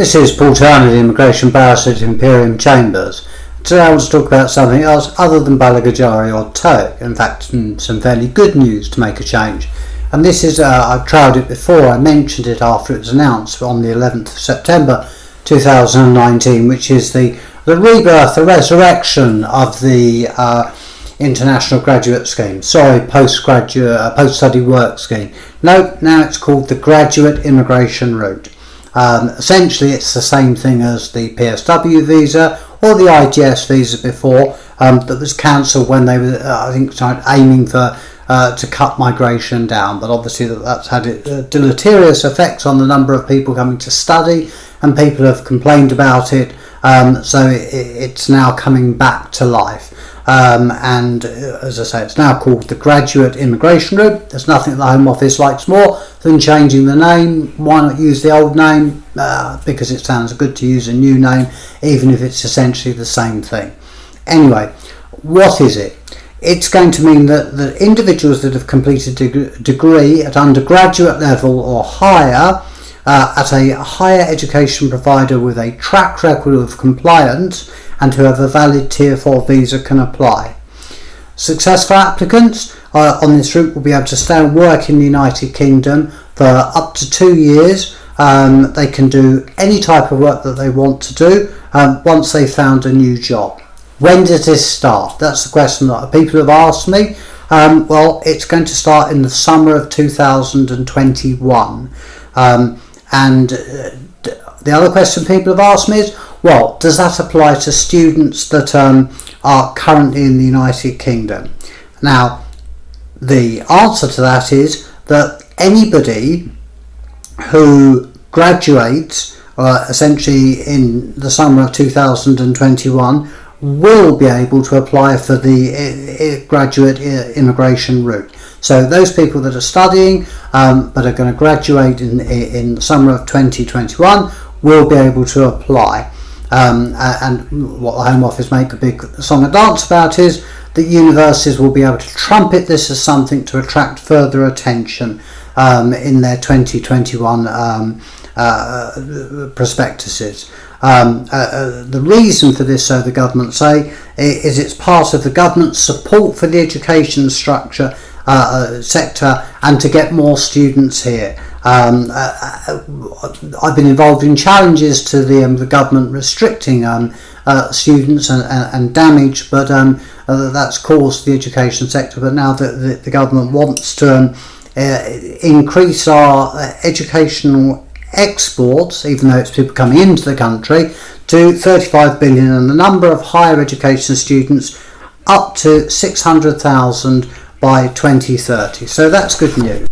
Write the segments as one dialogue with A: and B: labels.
A: This is Paul Turner, the Immigration Barrister at Imperium Chambers. Today I want to talk about something else other than Balagajari or TOEIC. In fact, some fairly good news to make a change. And this is, I've trialled it before, I mentioned it after it was announced on the 11th of September 2019, which is the rebirth, the resurrection of the International Graduate Scheme. Post-study work scheme. No, now it's called the Graduate Immigration Route. Essentially it's the same thing as the PSW visa or the IGS visa before, that was cancelled when they were I think aiming for to cut migration down, but obviously that's had deleterious effects on the number of people coming to study, and people have complained about it, so it's now coming back to life. And as I say, it's now called the Graduate Immigration Route. There's nothing the Home Office likes more than changing the name. Why not use the old name? Because it sounds good to use a new name, even if it's essentially the same thing. Anyway, what is it? It's going to mean that individuals that have completed a degree at undergraduate level or higher at a higher education provider with a track record of compliance and who have a valid Tier 4 visa can apply. Successful applicants on this route will be able to stay and work in the United Kingdom for up to 2 years. They can do any type of work that they want to do once they've found a new job. When does this start? That's the question that people have asked me. Well, it's going to start in the summer of 2021. And the other question people have asked me is, well, does that apply to students that are currently in the United Kingdom? Now, the answer to that is that anybody who graduates essentially in the summer of 2021 will be able to apply for the graduate immigration route. So those people that are studying but are going to graduate in the summer of 2021 will be able to apply. And what the Home Office make a big song and dance about is that universities will be able to trumpet this as something to attract further attention in their 2021 prospectuses. The reason for this, so the government say, is it's part of the government's support for the education structure sector and to get more students here. I've been involved in challenges to the government restricting students and damage, but that's caused the education sector. But now that the government wants to increase our educational exports, even though it's people coming into the country, to 35 billion, and the number of higher education students up to 600,000 by 2030. So that's good news.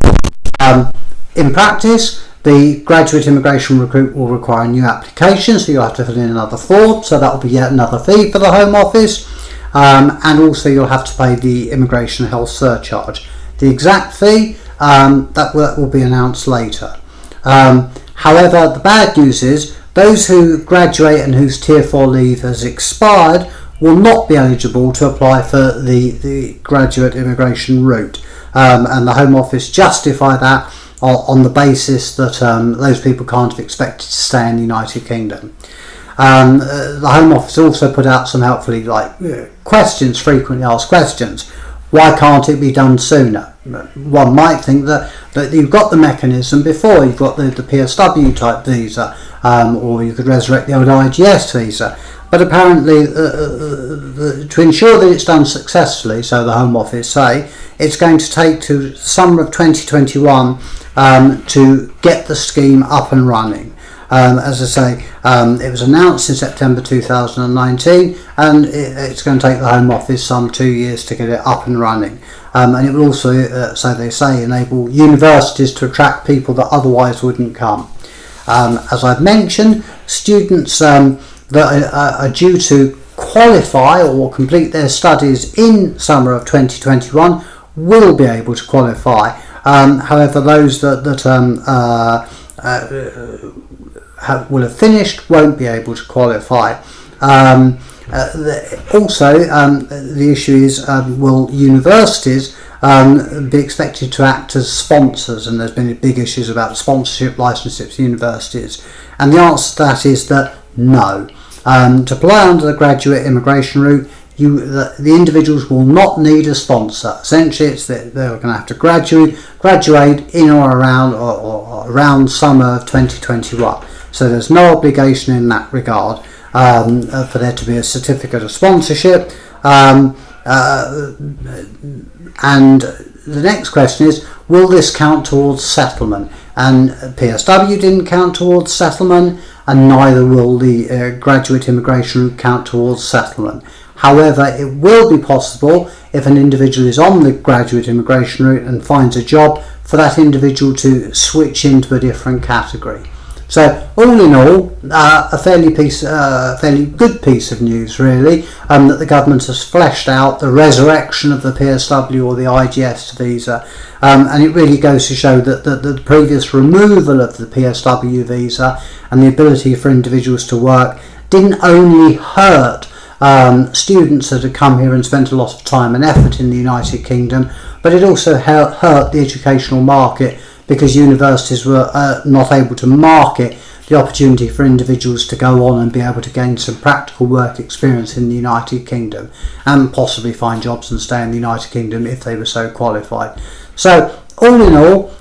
A: In practice, the graduate immigration recruit will require a new application, so you'll have to fill in another form, so that will be yet another fee for the Home Office, and also you'll have to pay the immigration health surcharge. The exact fee, that will be announced later. However, the bad news is those who graduate and whose Tier 4 leave has expired will not be eligible to apply for the graduate immigration route, and the Home Office justify that on the basis that those people can't have expected to stay in the United Kingdom. The Home Office also put out some helpfully questions, frequently asked questions. Why can't it be done sooner? One might think that you've got the mechanism before. You've got the PSW type visa, or you could resurrect the old IGS visa. But apparently, to ensure that it's done successfully, so the Home Office say, it's going to take to the summer of 2021 to get the scheme up and running. As I say, it was announced in September 2019, and it's going to take the Home Office some 2 years to get it up and running. And it will also, so they say, enable universities to attract people that otherwise wouldn't come. As I've mentioned, students that are due to qualify or complete their studies in summer of 2021 will be able to qualify. However, those that will have finished won't be able to qualify. Also, the issue is, will universities be expected to act as sponsors, and there's been big issues about sponsorship licenses to universities, and the answer to that is that no. To apply under the graduate immigration route, the individuals will not need a sponsor. Essentially, it's that they're going to have to graduate in or around summer of 2021. So there's no obligation in that regard for there to be a certificate of sponsorship. And the next question is, will this count towards settlement? And PSW didn't count towards settlement, and neither will the graduate immigration route count towards settlement. However, it will be possible, if an individual is on the graduate immigration route and finds a job, for that individual to switch into a different category. So, all in all, a fairly good piece of news, really, that the government has fleshed out the resurrection of the PSW or the IGS visa, and it really goes to show that the previous removal of the PSW visa and the ability for individuals to work didn't only hurt students that had come here and spent a lot of time and effort in the United Kingdom, but it also hurt the educational market, because universities were not able to market the opportunity for individuals to go on and be able to gain some practical work experience in the United Kingdom and possibly find jobs and stay in the United Kingdom if they were so qualified. So, all in all,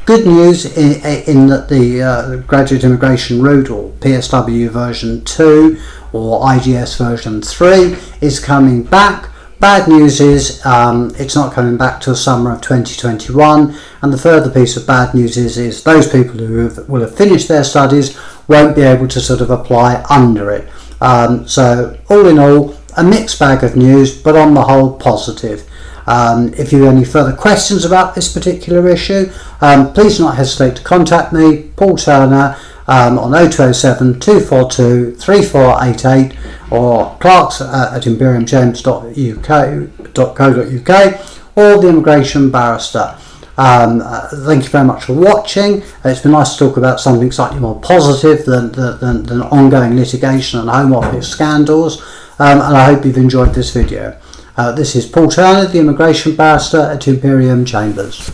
A: good news in that the graduate immigration route, or PSW version 2 or IGS version 3, is coming back. Bad news is it's not coming back till summer of 2021, and the further piece of bad news is those people who will have finished their studies won't be able to sort of apply under it. So all in all, a mixed bag of news, but on the whole positive. If you have any further questions about this particular issue, please do not hesitate to contact me, Paul Turner, on 0207 242 3488, or clarks at imperiumjames.co.uk, or the immigration barrister. Thank you very much for watching. It's been nice to talk about something slightly more positive than ongoing litigation and Home Office scandals, and I hope you've enjoyed this video. This is Paul Turner, the immigration barrister at Imperium Chambers.